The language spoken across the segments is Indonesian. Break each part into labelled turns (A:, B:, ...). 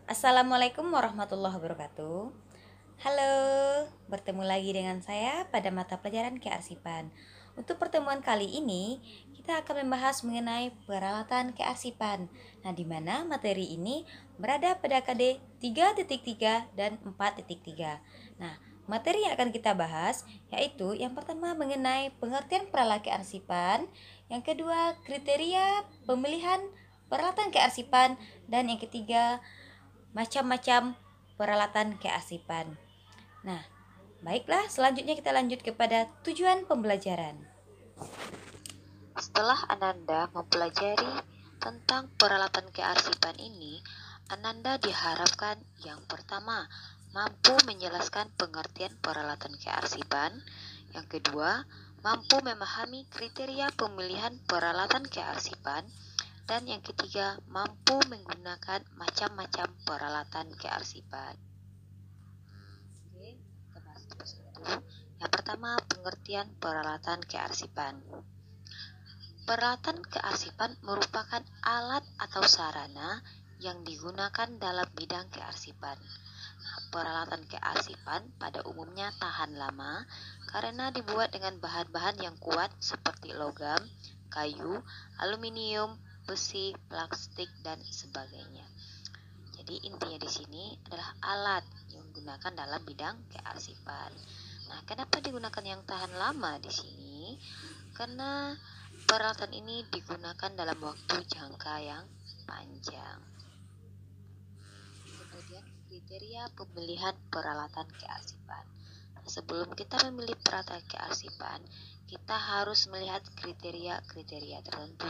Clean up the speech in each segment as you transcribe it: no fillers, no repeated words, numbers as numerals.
A: Assalamualaikum warahmatullahi wabarakatuh. Halo, bertemu lagi dengan saya pada mata pelajaran kearsipan. Untuk pertemuan kali ini, kita akan membahas mengenai peralatan kearsipan. Nah, di mana materi ini berada pada KD 3.3 dan 4.3. Nah, materi yang akan kita bahas yaitu yang pertama mengenai pengertian peralatan kearsipan, yang kedua kriteria pemilihan peralatan kearsipan, dan yang ketiga macam-macam peralatan kearsipan. Nah, baiklah, selanjutnya kita lanjut kepada tujuan pembelajaran.
B: Setelah Ananda mempelajari tentang peralatan kearsipan ini, Ananda diharapkan yang pertama mampu menjelaskan pengertian peralatan kearsipan, yang kedua mampu memahami kriteria pemilihan peralatan kearsipan, dan yang ketiga mampu menggunakan macam-macam peralatan kearsipan. Oke, kita bahas satu. Yang pertama, pengertian peralatan kearsipan. Peralatan kearsipan merupakan alat atau sarana yang digunakan dalam bidang kearsipan. Peralatan kearsipan pada umumnya tahan lama karena dibuat dengan bahan-bahan yang kuat seperti logam, kayu, aluminium, besi, plastik, dan sebagainya. Jadi intinya di sini adalah alat yang digunakan dalam bidang kearsipan. Nah, kenapa digunakan yang tahan lama di sini? Karena peralatan ini digunakan dalam waktu jangka yang panjang. Kemudian kriteria pemilihan peralatan kearsipan. Sebelum kita memilih peralatan kearsipan, kita harus melihat kriteria-kriteria tertentu.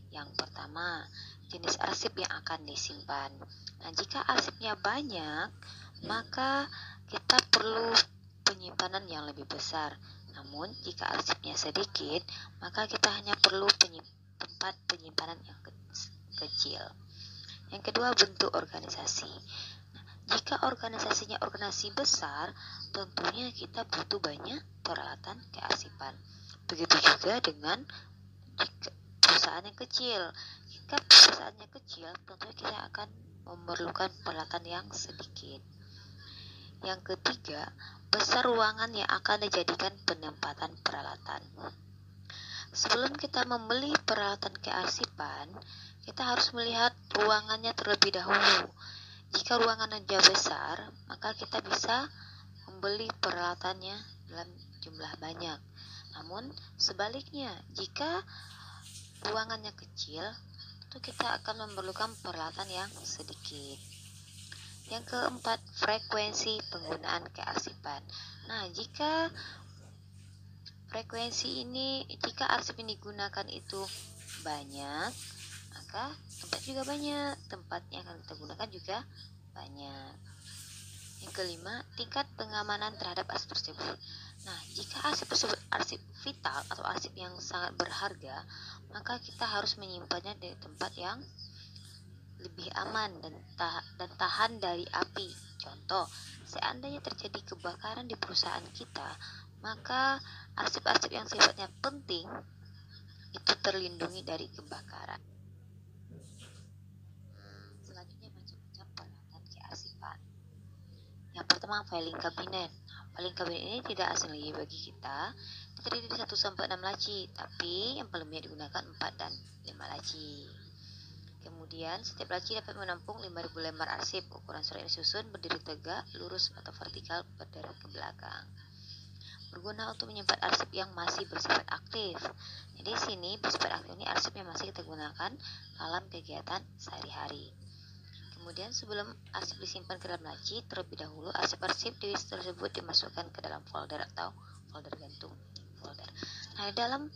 B: Yang pertama, jenis arsip yang akan disimpan. Nah, jika arsipnya banyak, maka kita perlu penyimpanan yang lebih besar. Namun, jika arsipnya sedikit, maka kita hanya perlu tempat penyimpanan yang kecil. Yang kedua, bentuk organisasi. Jika organisasinya organisasi besar, tentunya kita butuh banyak peralatan kearsipan. Begitu juga dengan perusahaan yang kecil. Jika perusahaannya kecil, tentunya kita akan memerlukan peralatan yang sedikit. Yang ketiga, besar ruangan yang akan dijadikan penempatan peralatan. Sebelum kita membeli peralatan kearsipan, kita harus melihat ruangannya terlebih dahulu. Jika ruangannya besar, maka kita bisa membeli peralatannya dalam jumlah banyak. Namun sebaliknya, jika ruangannya kecil, tentu kita akan memerlukan peralatan yang sedikit. Yang keempat, frekuensi penggunaan kearsipan. Nah, jika arsip ini digunakan itu banyak, maka tempat juga banyak. Tempat yang akan kita gunakan juga banyak. Yang kelima, tingkat pengamanan terhadap arsip tersebut. Nah, jika arsip tersebut arsip vital atau arsip yang sangat berharga, maka kita harus menyimpannya di tempat yang lebih aman dan tahan dari api. Contoh, seandainya terjadi kebakaran di perusahaan kita, maka arsip-arsip yang sifatnya penting itu terlindungi dari kebakaran. Selanjutnya, macam-macam peralatan kearsipan. Yang pertama, filing cabinet. Filing cabinet ini tidak asing lagi bagi kita. Terdiri dari 1 sampai 6 laci, tapi yang paling banyak digunakan 4 dan 5 laci. Kemudian, setiap laci dapat menampung 5.000 lembar arsip. Ukuran surat ini disusun berdiri tegak, lurus atau vertikal, berderet ke belakang. Berguna untuk menyimpan arsip yang masih bersifat aktif. Jadi di sini bersifat aktif ini arsip yang masih kita gunakan dalam kegiatan sehari-hari. Kemudian sebelum arsip disimpan ke dalam laci, terlebih dahulu arsip-arsip tersebut dimasukkan ke dalam folder atau folder gantung. Nah, di dalam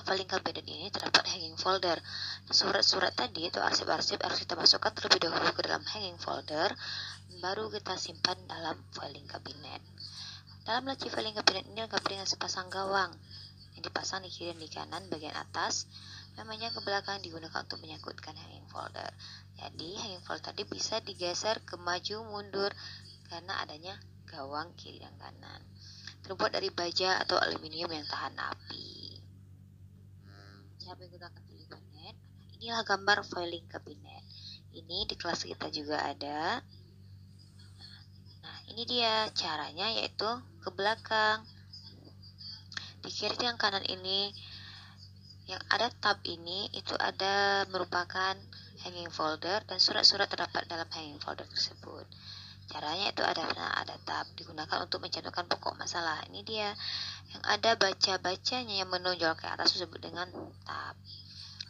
B: filing cabinet ini terdapat hanging folder. Surat-surat tadi atau arsip-arsip harus kita masukkan terlebih dahulu ke dalam hanging folder, baru kita simpan dalam filing cabinet. Dalam laci filing cabinet ini lengkap dengan sepasang gawang yang dipasang di kiri dan di kanan bagian atas. Namanya ke belakang digunakan untuk menyangkutkan hanging folder. Jadi hanging folder tadi bisa digeser ke maju mundur karena adanya gawang kiri dan kanan. Terbuat dari baja atau aluminium yang tahan api. Cara menggunakan filing cabinet. Inilah gambar filing cabinet. Ini di kelas kita juga ada. Nah, ini dia caranya, yaitu ke belakang. Di kiri yang kanan ini, yang ada tab ini, itu ada merupakan hanging folder dan surat-surat terdapat dalam hanging folder tersebut. Caranya itu ada tab digunakan untuk mencantumkan pokok masalah. Ini dia yang ada baca-bacanya yang menonjol ke atas disebut dengan tab.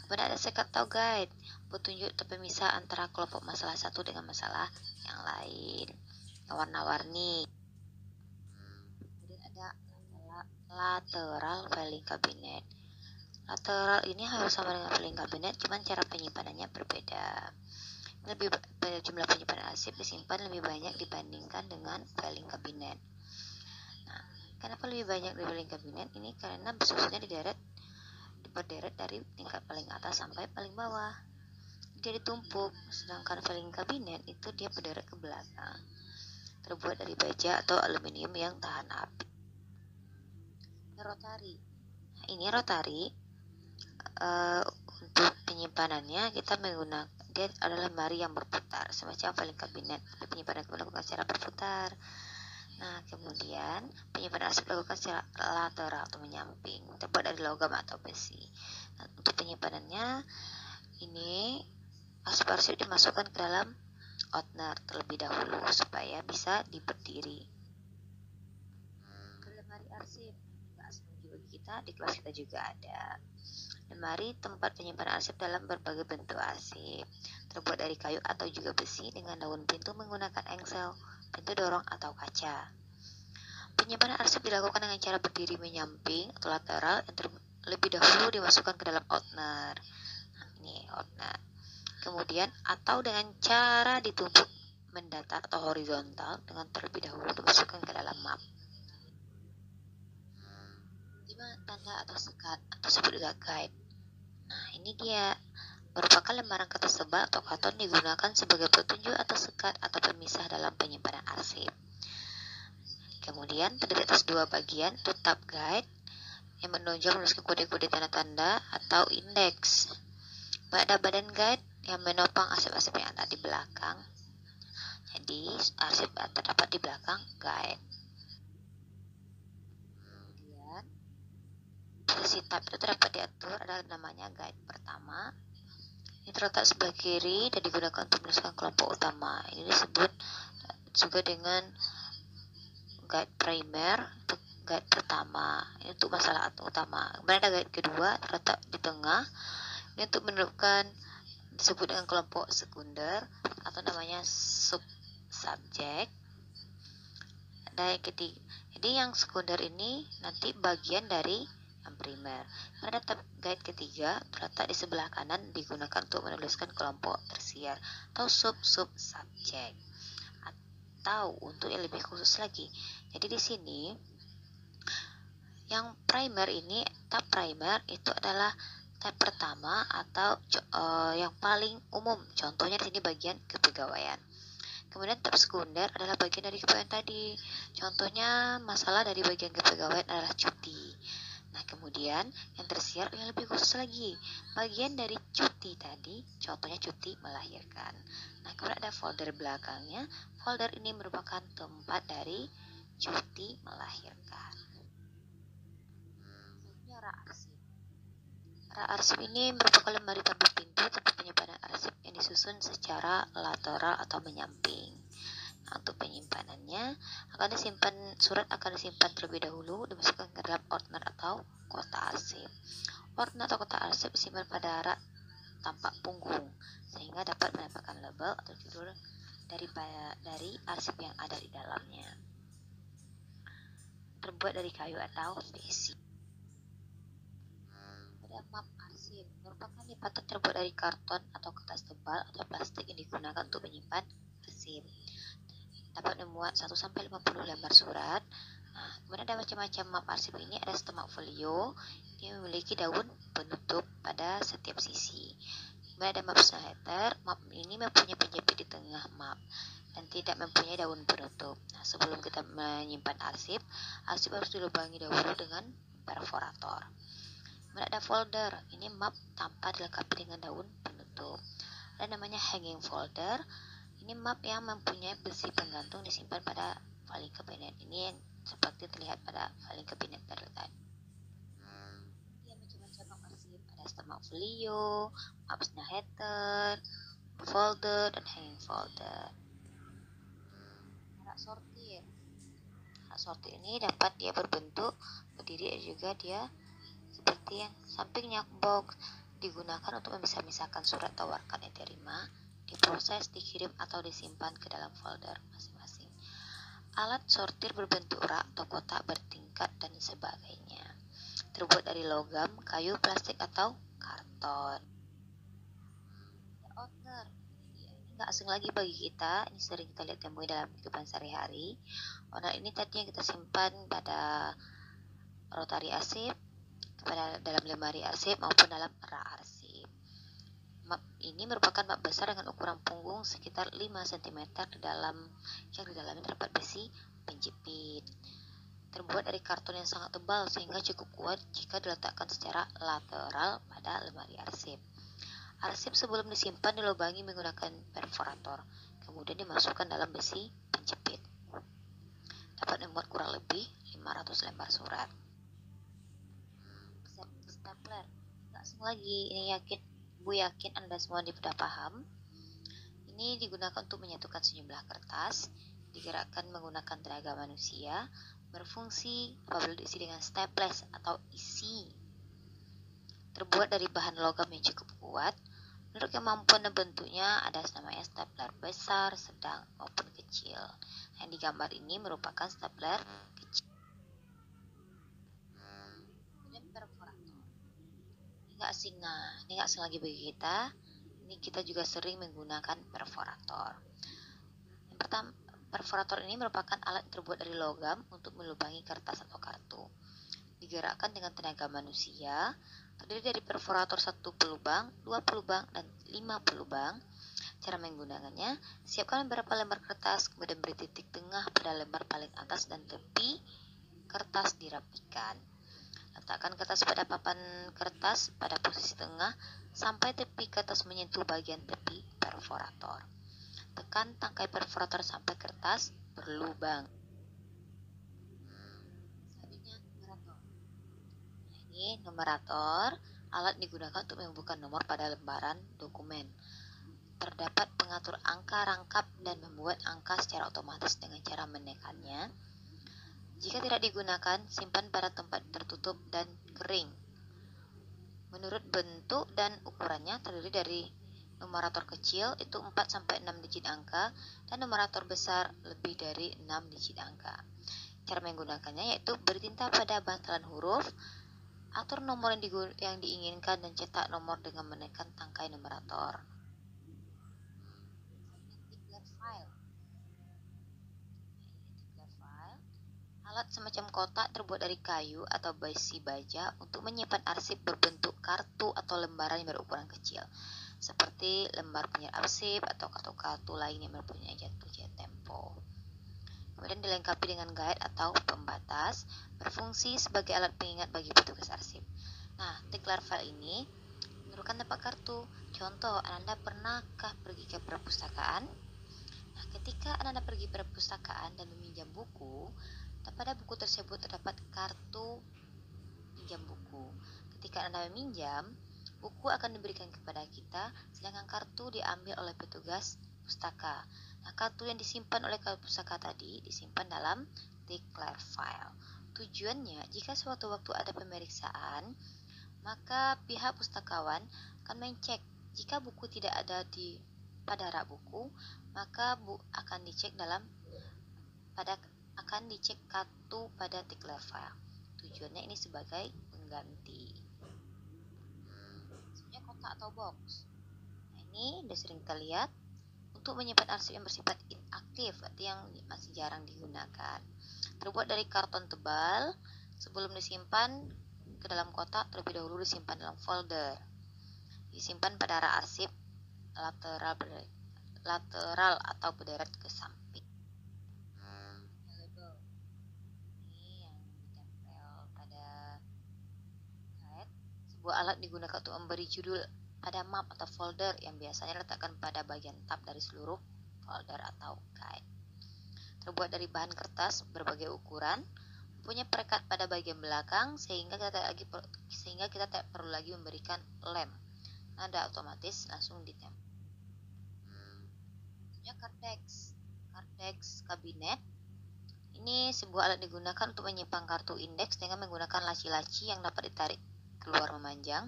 B: Kemudian ada sekat atau guide, petunjuk atau pemisah antara kelompok masalah satu dengan masalah yang lain, yang warna-warni. Kemudian ada lateral filing cabinet. Lateral ini harus sama dengan filing cabinet, cuman cara penyimpanannya berbeda. Jumlah penyimpanan arsip disimpan lebih banyak dibandingkan dengan filing cabinet. Nah, kenapa lebih banyak di filing cabinet? Ini karena susunnya berderet dari tingkat paling atas sampai paling bawah. Dia ditumpuk, sedangkan filing cabinet itu dia berderet ke belakang. Terbuat dari baja atau aluminium yang tahan api. Rotary. Nah, ini rotary. Untuk penyimpanannya kita menggunakan, dia adalah lemari yang berputar semacam filing cabinet, tapi penyimpanan dilakukan secara berputar. Nah, kemudian penyimpanan arsip dilakukan secara lateral atau menyamping, terbuat dari logam atau besi. Nah, untuk penyimpanannya ini arsip-arsip dimasukkan ke dalam opener terlebih dahulu supaya bisa diberdiri. Lemari arsip nggak asing bagi kita, di kelas kita juga ada. Lemari tempat penyimpanan arsip dalam berbagai bentuk arsip, terbuat dari kayu atau juga besi dengan daun pintu menggunakan engsel, pintu dorong atau kaca. Penyimpanan arsip dilakukan dengan cara berdiri menyamping atau lateral yang terlebih dahulu dimasukkan ke dalam opener. Nah, ini opener. Kemudian atau dengan cara ditumpuk mendatar atau horizontal dengan terlebih dahulu dimasukkan ke dalam map. 5 tanda atau sekat atau disebut juga guide. Nah, ini dia merupakan lembaran kertas tebal atau karton digunakan sebagai petunjuk atau sekat atau pemisah dalam penyimpanan arsip. Kemudian terdiri atas dua bagian, itu tab guide yang menonjol menuliskan kode-kode tanda-tanda atau indeks. Ada badan guide yang menopang arsip-arsip yang ada di belakang. Jadi arsip terdapat di belakang guide. Kemudian posisi tab itu terdapat diatur, ada namanya guide pertama. Ini terletak sebelah kiri dan digunakan untuk menuliskan kelompok utama. Ini disebut juga dengan guide primer, untuk guide pertama. Ini untuk masalah utama. Kemudian ada guide kedua terletak di tengah. Ini untuk menentukan, disebut dengan kelompok sekunder atau namanya sub subjek. Dan yang ketiga, jadi yang sekunder ini nanti bagian dari yang primer. Pada tab guide ketiga terletak di sebelah kanan, digunakan untuk menuliskan kelompok tersier atau sub subjek. Atau untuk yang lebih khusus lagi. Jadi di sini yang primer ini, tab primer itu adalah tab pertama atau yang paling umum. Contohnya di sini bagian kepegawaian. Kemudian tab sekunder adalah bagian dari kepegawaian tadi. Contohnya masalah dari bagian kepegawaian adalah cuti. Nah, kemudian yang tersier yang lebih khusus lagi, bagian dari cuti tadi, contohnya cuti melahirkan. Nah, kemudian ada folder belakangnya. Folder ini merupakan tempat dari cuti melahirkan. Rak arsip ini merupakan lemari tabung pintu tempat penyimpanan arsip yang disusun secara lateral atau menyamping. Nah, untuk penyimpanannya surat akan disimpan terlebih dahulu, dimasukkan ke dalam ordner atau kotak arsip. Ordner atau kotak arsip disimpan pada rak tampak punggung sehingga dapat mendapatkan label atau judul dari arsip yang ada di dalamnya. Terbuat dari kayu atau besi. Ada map arsip, merupakan lipatan terbuat dari karton atau kertas tebal atau plastik yang digunakan untuk menyimpan arsip. Dapat memuat 1-50 lembar surat. Nah, kemudian ada macam-macam map arsip ini. Ada stemag folio, dia memiliki daun penutup pada setiap sisi. Kemudian ada map header, map ini mempunyai penjepit di tengah map dan tidak mempunyai daun penutup. Nah, sebelum kita menyimpan arsip harus dilubangi dahulu dengan perforator. Kemudian ada folder, ini map tanpa dilengkapi dengan daun penutup. Ada namanya hanging folder. Ini map yang mempunyai besi penggantung disimpan pada filing cabinet. Ini yang seperti terlihat pada filing cabinet terletak. Dia macam-macam arsip, ada stomach folio, maps header, folder, dan hanging folder. Cara sortir. Cara sortir ini dapat dia berbentuk berdiri, juga dia seperti yang sampingnya box, digunakan untuk memisah-misahkan surat tawarkan yang diterima, diproses, dikirim, atau disimpan ke dalam folder masing-masing. Alat sortir berbentuk rak atau kotak bertingkat dan sebagainya. Terbuat dari logam, kayu, plastik, atau karton. Outer. Ini nggak asing lagi bagi kita, ini sering kita lihat temui dalam kehidupan sehari-hari. Outer ini tadinya kita simpan pada rotari arsip, pada dalam lemari arsip maupun dalam rak arsip. Map ini merupakan map besar dengan ukuran punggung sekitar 5 cm yang di dalamnya terdapat besi penjepit. Terbuat dari karton yang sangat tebal sehingga cukup kuat jika diletakkan secara lateral pada lemari arsip. Arsip sebelum disimpan dilubangi menggunakan perforator, kemudian dimasukkan dalam besi penjepit. Dapat memuat kurang lebih 500 lembar surat. Stapler, nggak asing lagi, ini Bu yakin Anda semua sudah paham. Ini digunakan untuk menyatukan sejumlah kertas, digerakkan menggunakan tenaga manusia, berfungsi apabila diisi dengan staples atau isi. Terbuat dari bahan logam yang cukup kuat. Menurut kemampuan dan bentuknya ada namanya stapler besar, sedang, maupun kecil. Yang digambar ini merupakan stapler kecil. Kemudian perforator. Ini nggak asing lagi bagi kita. Ini kita juga sering menggunakan perforator. Yang pertama, perforator ini merupakan alat terbuat dari logam untuk melubangi kertas atau kartu. Digerakkan dengan tenaga manusia, terdiri dari perforator 1 pelubang, 2 pelubang, dan 5 pelubang. Cara menggunakannya, siapkan beberapa lembar kertas, kemudian beri titik tengah pada lembar paling atas dan tepi kertas dirapikan. Letakkan kertas pada papan kertas pada posisi tengah sampai tepi kertas menyentuh bagian tepi perforator. Tekan tangkai perforator sampai kertas berlubang. Selanjutnya, numerator. Ini numerator, alat digunakan untuk menyebutkan nomor pada lembaran dokumen. Terdapat pengatur angka rangkap dan membuat angka secara otomatis dengan cara menekannya. Jika tidak digunakan, simpan pada tempat tertutup dan kering. Menurut bentuk dan ukurannya terdiri dari numerator kecil itu 4-6 digit angka dan numerator besar lebih dari 6 digit angka. Cara menggunakannya yaitu bertinta pada bantalan huruf, atur nomor yang diinginkan dan cetak nomor dengan menekan tangkai numerator. Alat semacam kotak terbuat dari kayu atau besi baja untuk menyimpan arsip berbentuk kartu atau lembaran yang berukuran kecil, seperti lembar penyiar arsip atau kartu-kartu lain yang mempunyai jatuh tempo. Kemudian dilengkapi dengan guide atau pembatas, berfungsi sebagai alat pengingat bagi petugas arsip. Nah, declare file ini merupakan tempat kartu. Contoh, Anda pernahkah pergi ke perpustakaan? Nah, ketika Anda pergi ke perpustakaan dan meminjam buku, pada buku tersebut terdapat kartu pinjam buku. Ketika Anda meminjam, buku akan diberikan kepada kita, sedangkan kartu diambil oleh petugas pustaka. Nah, kartu yang disimpan oleh pustaka tadi disimpan dalam declare file. Tujuannya, jika suatu waktu ada pemeriksaan, maka pihak pustakawan akan mengecek. Jika buku tidak ada pada rak buku, maka akan dicek kartu pada declare file. Tujuannya ini sebagai pengganti. Sebenarnya kotak atau box. Nah, ini sudah sering kita lihat untuk menyimpan arsip yang bersifat inaktif, arti yang masih jarang digunakan. Terbuat dari karton tebal, sebelum disimpan ke dalam kotak, terlebih dahulu disimpan dalam folder. Disimpan pada rak arsip lateral atau berderet ke samping. Sebuah alat digunakan untuk memberi judul pada map atau folder yang biasanya diletakkan pada bagian tab dari seluruh folder atau guide. Terbuat dari bahan kertas berbagai ukuran, punya perekat pada bagian belakang sehingga kita tak perlu lagi memberikan lem. Nada otomatis langsung ditempel. Punya kardex kabinet. Ini sebuah alat digunakan untuk menyimpan kartu indeks dengan menggunakan laci-laci yang dapat ditarik keluar memanjang.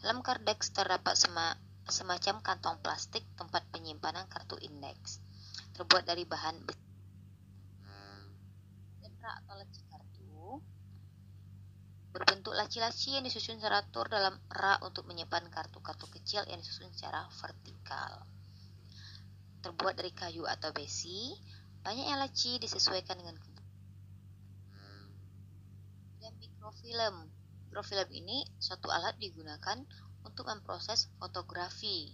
B: Dalam kardex terdapat semacam kantong plastik tempat penyimpanan kartu indeks. Terbuat dari bahan rak atau laci kartu. Berbentuk laci-laci yang disusun teratur dalam rak untuk menyimpan kartu-kartu kecil yang disusun secara vertikal. Terbuat dari kayu atau besi, banyaknya laci disesuaikan dengan dan mikrofilm. Mikrofilm ini suatu alat digunakan untuk memproses fotografi.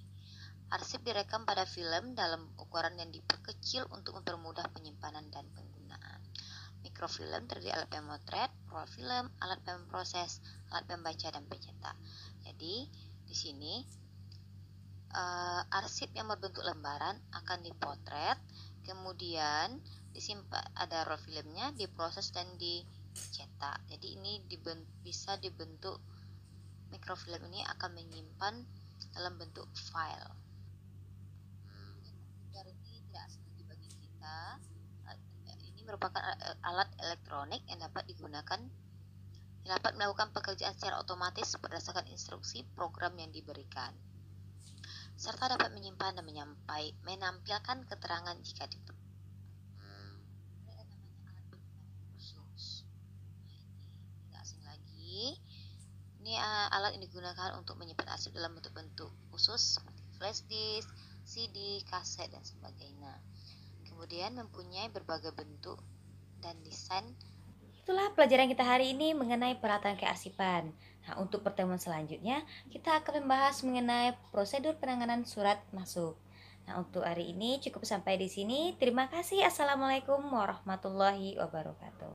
B: Arsip direkam pada film dalam ukuran yang diperkecil untuk mempermudah penyimpanan dan penggunaan. Mikrofilm terdiri alat pemotret, roll film, alat pemproses, alat pembaca dan pencetak. Jadi di sini arsip yang berbentuk lembaran akan dipotret, kemudian disimpan ada roll filmnya, diproses dan dicetak. Jadi ini bisa dibentuk mikrofilm ini akan menyimpan dalam bentuk file. Komputer ini tidak asing bagi kita. Ini merupakan alat elektronik yang dapat melakukan pekerjaan secara otomatis berdasarkan instruksi program yang diberikan, serta dapat menyimpan dan menampilkan keterangan jika diperlukan. Tidak asing lagi. Ini alat yang digunakan untuk menyimpan arsip dalam bentuk-bentuk khusus seperti flash disk, CD, kaset, dan sebagainya. Kemudian mempunyai berbagai bentuk dan desain.
A: Itulah pelajaran kita hari ini mengenai peralatan kearsipan. Nah, untuk pertemuan selanjutnya, kita akan membahas mengenai prosedur penanganan surat masuk. Nah, untuk hari ini cukup sampai di sini. Terima kasih. Assalamualaikum warahmatullahi wabarakatuh.